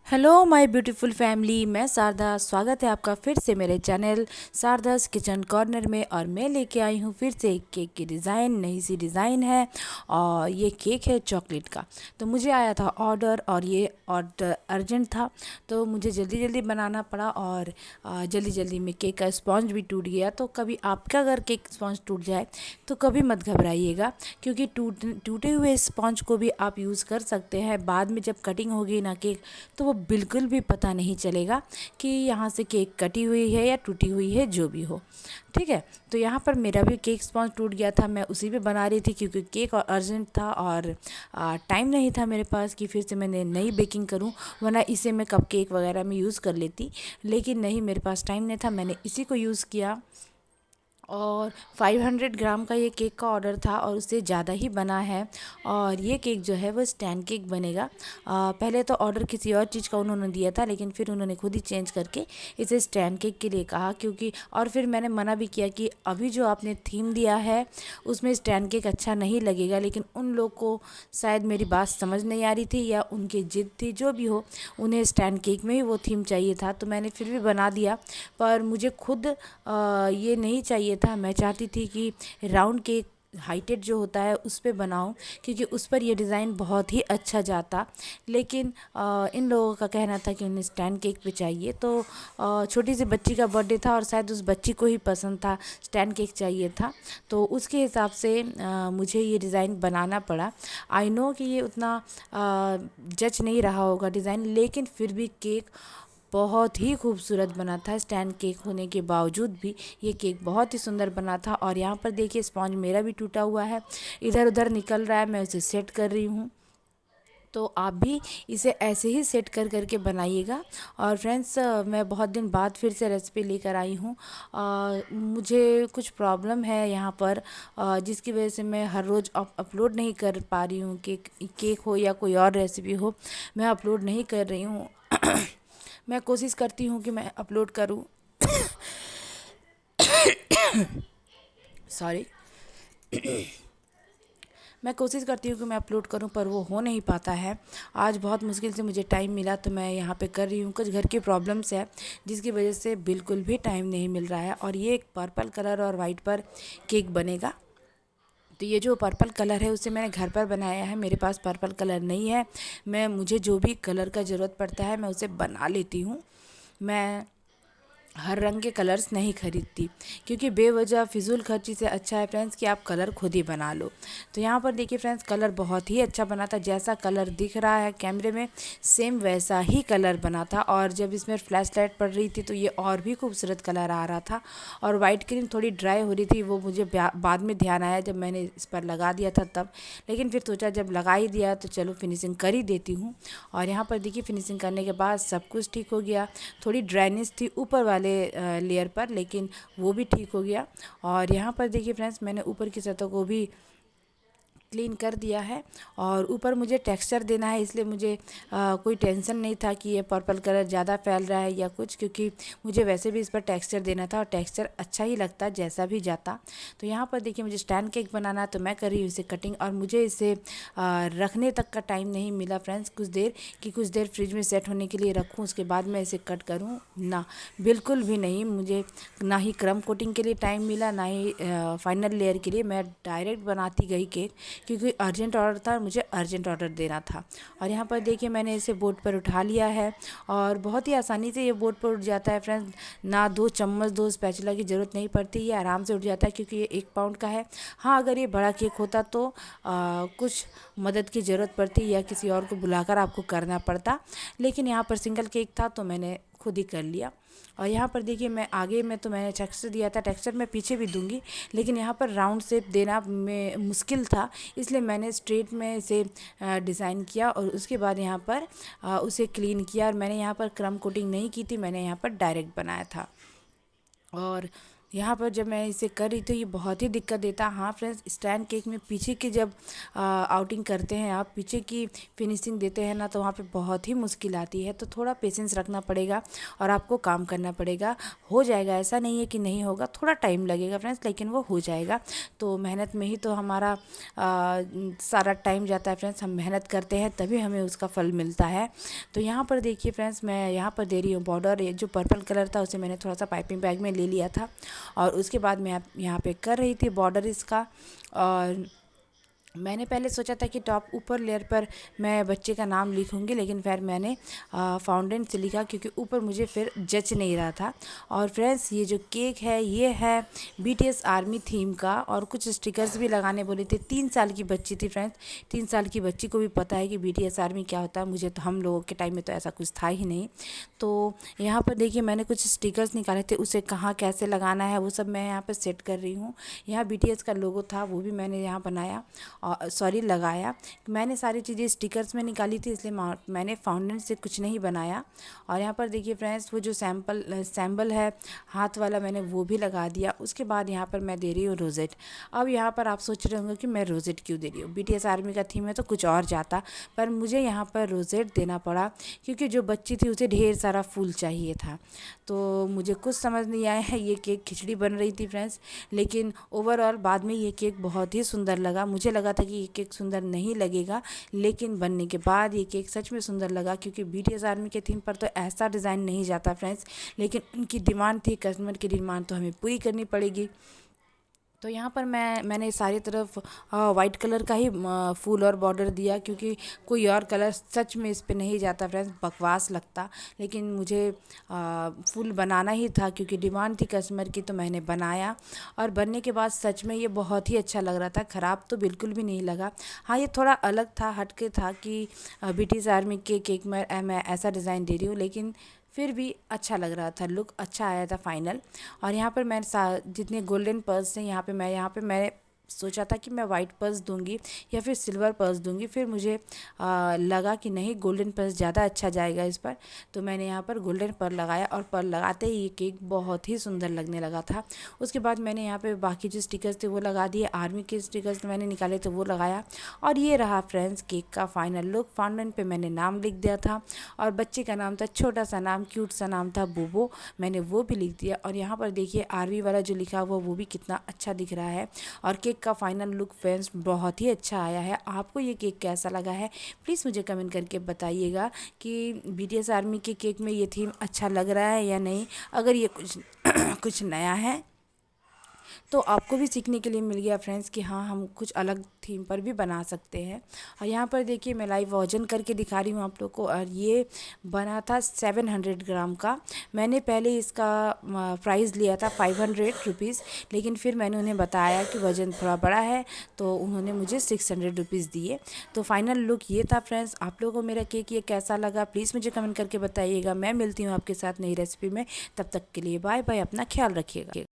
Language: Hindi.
हेलो माय ब्यूटीफुल फैमिली, मैं शारदा। स्वागत है आपका फिर से मेरे चैनल शारदास किचन कॉर्नर में। और मैं लेके आई हूँ फिर से एक केक की डिज़ाइन, नई सी डिज़ाइन है। और ये केक है चॉकलेट का। तो मुझे आया था ऑर्डर और ये ऑर्डर अर्जेंट था, तो मुझे जल्दी जल्दी बनाना पड़ा। और जल्दी जल्दी में केक का स्पॉन्ज भी टूट गया। तो कभी आपका अगर केक स्पॉन्ज टूट जाए तो कभी मत घबराइएगा, क्योंकि टूटे हुए स्पॉन्ज को भी आप यूज़ कर सकते हैं। बाद में जब कटिंग होगी ना केक, तो वो बिल्कुल भी पता नहीं चलेगा कि यहाँ से केक कटी हुई है या टूटी हुई है, जो भी हो। ठीक है। तो यहाँ पर मेरा भी केक स्पॉन्ज टूट गया था, मैं उसी पे बना रही थी क्योंकि केक और अर्जेंट था और टाइम नहीं था मेरे पास कि फिर से मैंने नई बेकिंग करूँ, वरना इसे मैं कप केक वगैरह में यूज़ कर लेती। लेकिन नहीं, मेरे पास टाइम नहीं था, मैंने इसी को यूज़ किया। और 500 ग्राम का ये केक का ऑर्डर था और उससे ज़्यादा ही बना है। और ये केक जो है वो स्टैंड केक बनेगा। पहले तो ऑर्डर किसी और चीज़ का उन्होंने दिया था, लेकिन फिर उन्होंने खुद ही चेंज करके इसे स्टैंड केक के लिए कहा। क्योंकि और फिर मैंने मना भी किया कि अभी जो आपने थीम दिया है उसमें स्टैंड केक अच्छा नहीं लगेगा। लेकिन उन लोग को शायद मेरी बात समझ नहीं आ रही थी या उनकी ज़िद थी, जो भी हो, उन्हें स्टैंड केक में ही वो थीम चाहिए था। तो मैंने फिर भी बना दिया। पर मुझे खुद ये नहीं चाहिए था। मैं चाहती थी कि राउंड केक हाइटेड जो होता है उस पे बनाऊं, क्योंकि उस पर ये डिज़ाइन बहुत ही अच्छा जाता। लेकिन इन लोगों का कहना था कि उन्हें स्टैंड केक पे चाहिए। तो छोटी सी बच्ची का बर्थडे था और शायद उस बच्ची को ही पसंद था, स्टैंड केक चाहिए था। तो उसके हिसाब से मुझे ये डिज़ाइन बनाना पड़ा। आई नो कि ये उतना जच नहीं रहा होगा डिज़ाइन, लेकिन फिर भी केक बहुत ही खूबसूरत बना था। स्टैंड केक होने के बावजूद भी ये केक बहुत ही सुंदर बना था। और यहाँ पर देखिए स्पॉन्ज मेरा भी टूटा हुआ है, इधर उधर निकल रहा है, मैं उसे सेट कर रही हूँ। तो आप भी इसे ऐसे ही सेट कर करके बनाइएगा। और फ्रेंड्स, मैं बहुत दिन बाद फिर से रेसिपी लेकर आई हूँ। मुझे कुछ प्रॉब्लम है यहाँ पर, जिसकी वजह से मैं हर रोज़ अपलोड नहीं कर पा रही हूँ। केक हो या कोई और रेसिपी हो, मैं अपलोड नहीं कर रही हूँ। मैं कोशिश करती हूँ कि मैं अपलोड करूँ। सॉरी। मैं कोशिश करती हूँ कि मैं अपलोड करूँ, पर वो हो नहीं पाता है। आज बहुत मुश्किल से मुझे टाइम मिला, तो मैं यहाँ पे कर रही हूँ। कुछ घर की प्रॉब्लम्स है जिसकी वजह से बिल्कुल भी टाइम नहीं मिल रहा है। और ये एक पर्पल कलर और वाइट पर केक बनेगा। तो ये जो पर्पल कलर है उसे मैंने घर पर बनाया है, मेरे पास पर्पल कलर नहीं है। मुझे जो भी कलर का ज़रूरत पड़ता है मैं उसे बना लेती हूँ। मैं हर रंग के कलर्स नहीं खरीदती, क्योंकि बेवजह फिजूल खर्ची से अच्छा है फ्रेंड्स कि आप कलर खुद ही बना लो। तो यहाँ पर देखिए फ्रेंड्स, कलर बहुत ही अच्छा बना था। जैसा कलर दिख रहा है कैमरे में, सेम वैसा ही कलर बना था। और जब इसमें फ्लैश लाइट पड़ रही थी तो ये और भी खूबसूरत कलर आ रहा था। और वाइट क्रीम थोड़ी ड्राई हो रही थी, वो मुझे बाद में ध्यान आया जब मैंने इस पर लगा दिया था तब। लेकिन फिर सोचा जब लगा ही दिया तो चलो फिनिशिंग कर ही देती हूँ। और यहाँ पर देखिए फिनिशिंग करने के बाद सब कुछ ठीक हो गया। थोड़ी ड्राइनेस थी ऊपर वाले लेयर पर, लेकिन वो भी ठीक हो गया। और यहाँ पर देखिए फ्रेंड्स, मैंने ऊपर की सतह को भी क्लीन कर दिया है। और ऊपर मुझे टेक्सचर देना है, इसलिए मुझे कोई टेंशन नहीं था कि ये पर्पल कलर ज़्यादा फैल रहा है या कुछ, क्योंकि मुझे वैसे भी इस पर टेक्सचर देना था और टेक्सचर अच्छा ही लगता जैसा भी जाता। तो यहाँ पर देखिए मुझे स्टैंड केक बनाना है, तो मैं कर रही हूँ इसे कटिंग। और मुझे इसे रखने तक का टाइम नहीं मिला फ्रेंड्स, कुछ देर फ्रिज में सेट होने के लिए रखूँ, उसके बाद मैं इसे कट करूँ ना, बिल्कुल भी नहीं। मुझे ना ही क्रम कोटिंग के लिए टाइम मिला, ना ही फाइनल लेयर के लिए। मैं डायरेक्ट बनाती गई केक, क्योंकि अर्जेंट ऑर्डर था, मुझे अर्जेंट ऑर्डर देना था। और यहाँ पर देखिए मैंने इसे बोर्ड पर उठा लिया है और बहुत ही आसानी से ये बोर्ड पर उठ जाता है फ्रेंड्स। ना दो चम्मच, दो स्पैचुला की ज़रूरत नहीं पड़ती, ये आराम से उठ जाता है, क्योंकि ये 1 पाउंड का है। हाँ, अगर ये बड़ा केक होता तो कुछ मदद की ज़रूरत पड़ती या किसी और को बुलाकर आपको करना पड़ता। लेकिन यहाँ पर सिंगल केक था तो मैंने खुद ही कर लिया। और यहाँ पर देखिए मैं आगे में तो मैंने टेक्सचर दिया था, टेक्सचर मैं पीछे भी दूंगी, लेकिन यहाँ पर राउंड शेप देना में मुश्किल था, इसलिए मैंने स्ट्रेट में इसे डिज़ाइन किया। और उसके बाद यहाँ पर उसे क्लीन किया। और मैंने यहाँ पर क्रम कोटिंग नहीं की थी, मैंने यहाँ पर डायरेक्ट बनाया था। और यहाँ पर जब मैं इसे कर रही थी ये बहुत ही दिक्कत देता। हाँ फ्रेंड्स, स्टैंड केक में पीछे की जब आउटिंग करते हैं आप, पीछे की फिनिशिंग देते हैं ना, तो वहाँ पे बहुत ही मुश्किल आती है। तो थोड़ा पेशेंस रखना पड़ेगा और आपको काम करना पड़ेगा। हो जाएगा, ऐसा नहीं है कि नहीं होगा, थोड़ा टाइम लगेगा फ्रेंड्स, लेकिन वो हो जाएगा। तो मेहनत में ही तो हमारा सारा टाइम जाता है फ्रेंड्स। हम मेहनत करते हैं तभी हमें उसका फल मिलता है। तो यहाँ पर देखिए फ्रेंड्स, मैं यहाँ पर दे रही हूँ बॉर्डर। ये जो पर्पल कलर था उसे मैंने थोड़ा सा पाइपिंग बैग में ले लिया था और उसके बाद मैं यहाँ पे कर रही थी बॉर्डर इसका। और मैंने पहले सोचा था कि टॉप ऊपर लेयर पर मैं बच्चे का नाम लिखूंगी, लेकिन फिर मैंने फाउंटेन से लिखा क्योंकि ऊपर मुझे फिर जच नहीं रहा था। और फ्रेंड्स, ये जो केक है ये है BTS आर्मी थीम का, और कुछ स्टिकर्स भी लगाने बोले थे। 3 साल की बच्ची थी फ्रेंड्स, 3 साल की बच्ची को भी पता है कि BTS आर्मी क्या होता है। मुझे तो, हम लोगों के टाइम में तो ऐसा कुछ था ही नहीं। तो यहाँ पर देखिए मैंने कुछ स्टिकर्स निकाले थे, उसे कहाँ कैसे लगाना है वो सब मैं यहाँ पर सेट कर रही हूँ। यहाँ BTS का लोगो था, वो भी मैंने यहाँ बनाया, सॉरी लगाया। मैंने सारी चीज़ें स्टिकर्स में निकाली थी, इसलिए मैंने फाउंटेन से कुछ नहीं बनाया। और यहाँ पर देखिए फ्रेंड्स, वो जो सैम्बल है हाथ वाला, मैंने वो भी लगा दिया। उसके बाद यहाँ पर मैं दे रही हूँ रोजेट। अब यहाँ पर आप सोच रहे होंगे कि मैं रोजेट क्यों दे रही हूँ, BTS आर्मी का थीम है तो कुछ और जाता, पर मुझे यहाँ पर रोजेट देना पड़ा क्योंकि जो बच्ची थी उसे ढेर सारा फूल चाहिए था। तो मुझे कुछ समझ नहीं आया है, ये केक खिचड़ी बन रही थी फ्रेंड्स, लेकिन ओवरऑल बाद में ये केक बहुत ही सुंदर लगा। मुझे लगा था कि ये केक सुंदर नहीं लगेगा, लेकिन बनने के बाद ये केक सच में सुंदर लगा, क्योंकि BTS आर्मी के थीम पर तो ऐसा डिज़ाइन नहीं जाता फ्रेंड्स, लेकिन उनकी डिमांड थी, कस्टमर की डिमांड तो हमें पूरी करनी पड़ेगी। तो यहाँ पर मैंने सारी तरफ वाइट कलर का ही फूल और बॉर्डर दिया, क्योंकि कोई और कलर सच में इस पे नहीं जाता फ्रेंड्स, बकवास लगता। लेकिन मुझे फूल बनाना ही था क्योंकि डिमांड थी कस्टमर की, तो मैंने बनाया। और बनने के बाद सच में ये बहुत ही अच्छा लग रहा था, ख़राब तो बिल्कुल भी नहीं लगा। हाँ, ये थोड़ा अलग था, हटके था कि BTS आर्मी के केक में मैं ऐसा डिज़ाइन दे रही हूँ, लेकिन फिर भी अच्छा लग रहा था, लुक अच्छा आया था फाइनल। और यहाँ पर मैं जितने गोल्डन पर्ल्स हैं यहाँ पे मैं सोचा था कि मैं वाइट पर्ल्स दूंगी या फिर सिल्वर पर्ल्स दूंगी, फिर मुझे लगा कि नहीं, गोल्डन पर्ल्स ज़्यादा अच्छा जाएगा इस पर। तो मैंने यहाँ पर गोल्डन पर्ल लगाया और पर्ल लगाते ही ये केक बहुत ही सुंदर लगने लगा था। उसके बाद मैंने यहाँ पे बाकी जो स्टिकर्स थे वो लगा दिए, आर्मी के स्टिकर्स मैंने निकाले थे वो लगाया। और ये रहा फ्रेंड्स केक का फाइनल लुक। फाउंटेन पे मैंने नाम लिख दिया था और बच्चे का नाम था, छोटा सा नाम, क्यूट सा नाम था, बोबो, मैंने वो भी लिख दिया। और यहाँ पर देखिए आर्मी वाला जो लिखा हुआ वो भी कितना अच्छा दिख रहा है। और केक का फाइनल लुक फ्रेंड्स बहुत ही अच्छा आया है। आपको ये केक कैसा लगा है प्लीज़ मुझे कमेंट करके बताइएगा कि BTS आर्मी के केक में ये थीम अच्छा लग रहा है या नहीं। अगर ये कुछ कुछ नया है तो आपको भी सीखने के लिए मिल गया फ्रेंड्स कि हाँ, हम कुछ अलग थीम पर भी बना सकते हैं। और यहाँ पर देखिए मैं लाइव वजन करके दिखा रही हूँ आप लोग को, और ये बना था 700 ग्राम का। मैंने पहले इसका प्राइस लिया था 500 रुपीज़, लेकिन फिर मैंने उन्हें बताया कि वज़न थोड़ा बड़ा है तो उन्होंने मुझे 600 रुपीज़ दिए। तो फाइनल लुक ये था फ्रेंड्स। आप लोगों को मेरा केक ये कैसा लगा प्लीज़ मुझे कमेंट करके बताइएगा। मैं मिलती हूँ आपके साथ नई रेसिपी में, तब तक के लिए बाय बाय, अपना ख्याल रखिएगा।